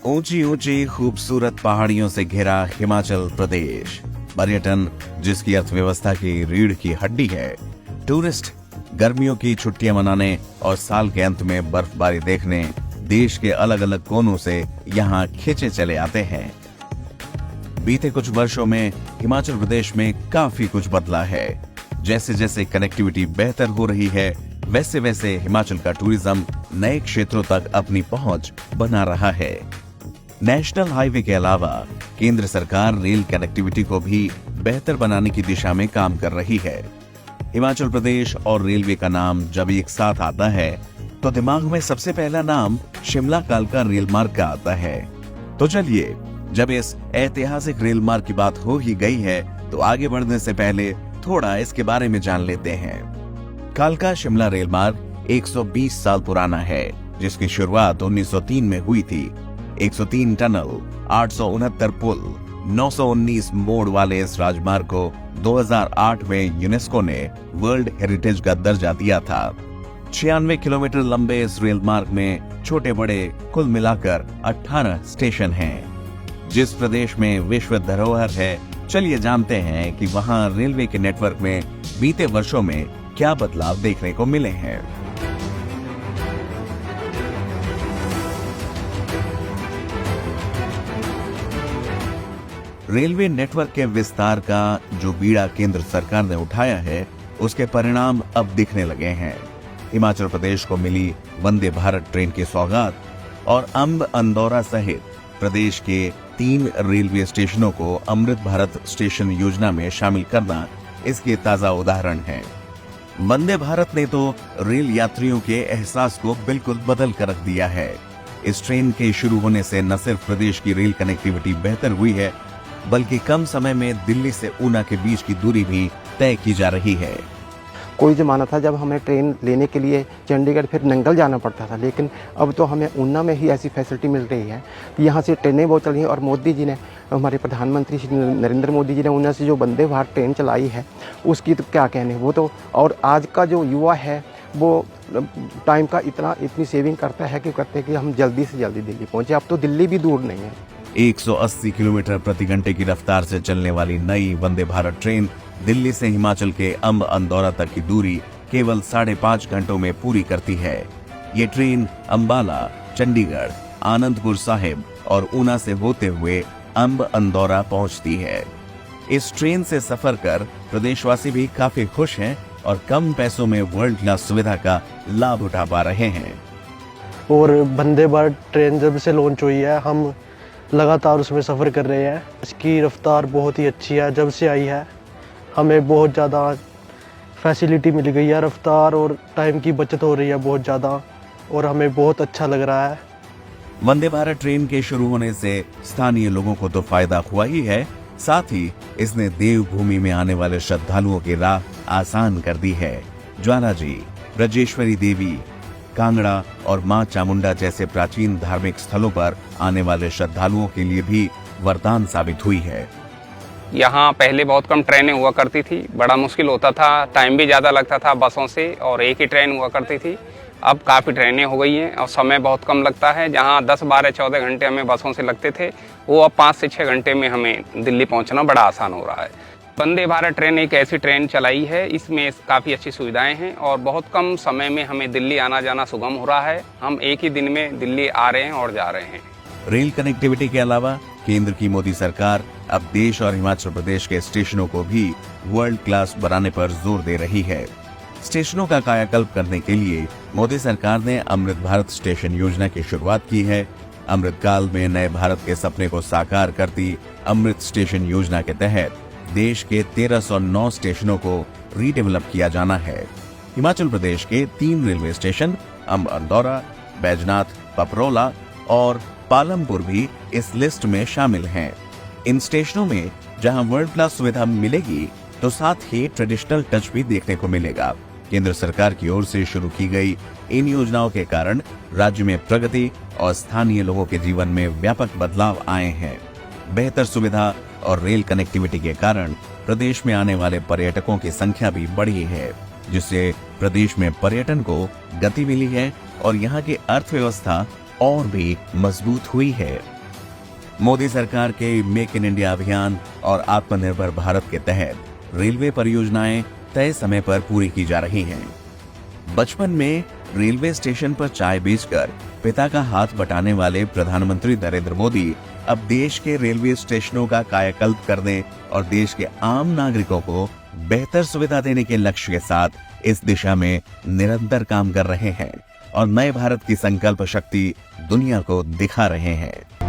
ऊंची ऊंची खूबसूरत पहाड़ियों से घिरा हिमाचल प्रदेश, पर्यटन जिसकी अर्थव्यवस्था की रीढ़ की हड्डी है। टूरिस्ट गर्मियों की छुट्टियां मनाने और साल के अंत में बर्फबारी देखने देश के अलग अलग कोनों से यहाँ खींचे चले आते हैं। बीते कुछ वर्षों में हिमाचल प्रदेश में काफी कुछ बदला है। जैसे जैसे कनेक्टिविटी बेहतर हो रही है, वैसे वैसे हिमाचल का टूरिज्म नए क्षेत्रों तक अपनी पहुंच बना रहा है। नेशनल हाईवे के अलावा केंद्र सरकार रेल कनेक्टिविटी को भी बेहतर बनाने की दिशा में काम कर रही है। हिमाचल प्रदेश और रेलवे का नाम जब एक साथ आता है तो दिमाग में सबसे पहला नाम शिमला कालका रेल मार्ग का आता है। तो चलिए, जब इस ऐतिहासिक रेल मार्ग की बात हो ही गई है तो आगे बढ़ने से पहले थोड़ा इसके बारे में जान लेते हैं। कालका शिमला रेल मार्ग 120 साल पुराना है, जिसकी शुरुआत 1903 में हुई थी। 103 टनल, 869 पुल, 919 मोड़ वाले इस राजमार्ग को 2008 में यूनेस्को ने वर्ल्ड हेरिटेज का दर्जा दिया था। 96 किलोमीटर लंबे इस रेल मार्ग में छोटे बड़े कुल मिलाकर 18 स्टेशन हैं। जिस प्रदेश में विश्व धरोहर है, चलिए जानते हैं कि वहां रेलवे के नेटवर्क में बीते वर्षों में क्या बदलाव देखने को मिले हैं। रेलवे नेटवर्क के विस्तार का जो बीड़ा केंद्र सरकार ने उठाया है, उसके परिणाम अब दिखने लगे हैं। हिमाचल प्रदेश को मिली वंदे भारत ट्रेन की सौगात और अंब अंदौरा सहित प्रदेश के 3 रेलवे स्टेशनों को अमृत भारत स्टेशन योजना में शामिल करना इसके ताजा उदाहरण है। वंदे भारत ने तो रेल यात्रियों के एहसास को बिल्कुल बदल कर रख दिया है। इस ट्रेन के शुरू होने से न सिर्फ प्रदेश की रेल कनेक्टिविटी बेहतर हुई है, बल्कि कम समय में दिल्ली से ऊना के बीच की दूरी भी तय की जा रही है। कोई ज़माना था जब हमें ट्रेन लेने के लिए चंडीगढ़ फिर नंगल जाना पड़ता था, लेकिन अब तो हमें ऊना में ही ऐसी फैसिलिटी मिल रही है कि यहाँ से ट्रेनें बहुत चल रही हैं। और मोदी जी ने, हमारे प्रधानमंत्री श्री नरेंद्र मोदी जी ने ऊना से जो वंदे भारत ट्रेन चलाई है, उसकी तो क्या कहने। वो तो, और आज का जो युवा है वो टाइम का इतनी सेविंग करता है कि हम जल्दी से जल्दी दिल्ली पहुँचे। अब तो दिल्ली भी दूर नहीं है। 180 किलोमीटर प्रति घंटे की रफ्तार से चलने वाली नई वंदे भारत ट्रेन दिल्ली से हिमाचल के अंब अंदौरा तक की दूरी केवल 5.5 घंटों में पूरी करती है। ये ट्रेन अंबाला, चंडीगढ़, आनंदपुर साहिब और ऊना से होते हुए अंब अंदौरा पहुंचती है। इस ट्रेन से सफर कर प्रदेशवासी भी काफी खुश हैं और कम पैसों में वर्ल्ड क्लास सुविधा का लाभ उठा पा रहे हैं। और वंदे भारत ट्रेन जब से लॉन्च हुई है, हम लगातार उसमें सफ़र कर रहे हैं। इसकी रफ्तार बहुत ही अच्छी है। जब से आई है हमें बहुत ज़्यादा फैसिलिटी मिल गई है, रफ्तार और टाइम की बचत हो रही है बहुत ज़्यादा, और हमें बहुत अच्छा लग रहा है। वंदे भारत ट्रेन के शुरू होने से स्थानीय लोगों को तो फायदा हुआ ही है, साथ ही इसने देवभूमि में आने वाले श्रद्धालुओं की राह आसान कर दी है। ज्वाला जी, ब्रजेश्वरी देवी, कांगड़ा और मां चामुंडा जैसे प्राचीन धार्मिक स्थलों पर आने वाले श्रद्धालुओं के लिए भी वरदान साबित हुई है। यहाँ पहले बहुत कम ट्रेनें हुआ करती थी, बड़ा मुश्किल होता था, टाइम भी ज़्यादा लगता था बसों से, और एक ही ट्रेन हुआ करती थी। अब काफ़ी ट्रेनें हो गई हैं और समय बहुत कम लगता है। जहाँ 10, 12, 14 घंटे हमें बसों से लगते थे, वो अब 5 से 6 घंटे में हमें दिल्ली पहुँचना बड़ा आसान हो रहा है। वंदे भारत ट्रेन एक ऐसी ट्रेन चलाई है, इसमें काफ़ी अच्छी सुविधाएं हैं और बहुत कम समय में हमें दिल्ली आना जाना सुगम हो रहा है। हम एक ही दिन में दिल्ली आ रहे हैं और जा रहे हैं। रेल कनेक्टिविटी के अलावा केंद्र की मोदी सरकार अब देश और हिमाचल प्रदेश के स्टेशनों को भी वर्ल्ड क्लास बनाने पर जोर दे रही है। स्टेशनों का कायाकल्प करने के लिए मोदी सरकार ने अमृत भारत स्टेशन योजना की शुरुआत की है। अमृत काल में नए भारत के सपने को साकार करती अमृत स्टेशन योजना के तहत देश के 1309 स्टेशनों को रीडेवलप किया जाना है। हिमाचल प्रदेश के 3 रेलवे स्टेशन अंब अंदौरा, बैजनाथ, पपरोला और पालमपुर भी इस लिस्ट में शामिल हैं। इन स्टेशनों में जहां वर्ल्ड क्लास सुविधा मिलेगी, तो साथ ही ट्रेडिशनल टच भी देखने को मिलेगा। केंद्र सरकार की ओर से शुरू की गई इन योजनाओं के कारण राज्य में प्रगति और स्थानीय लोगों के जीवन में व्यापक बदलाव आए हैं। बेहतर सुविधा और रेल कनेक्टिविटी के कारण प्रदेश में आने वाले पर्यटकों की संख्या भी बढ़ी है, जिससे प्रदेश में पर्यटन को गति मिली है और यहाँ की अर्थव्यवस्था और भी मजबूत हुई है। मोदी सरकार के मेक इन इंडिया अभियान और आत्मनिर्भर भारत के तहत रेलवे परियोजनाएं तय समय पर पूरी की जा रही हैं। बचपन में रेलवे स्टेशन पर चाय बेचकर पिता का हाथ बटाने वाले प्रधानमंत्री नरेंद्र मोदी अब देश के रेलवे स्टेशनों का कायाकल्प करने और देश के आम नागरिकों को बेहतर सुविधा देने के लक्ष्य के साथ इस दिशा में निरंतर काम कर रहे हैं और नए भारत की संकल्प शक्ति दुनिया को दिखा रहे हैं।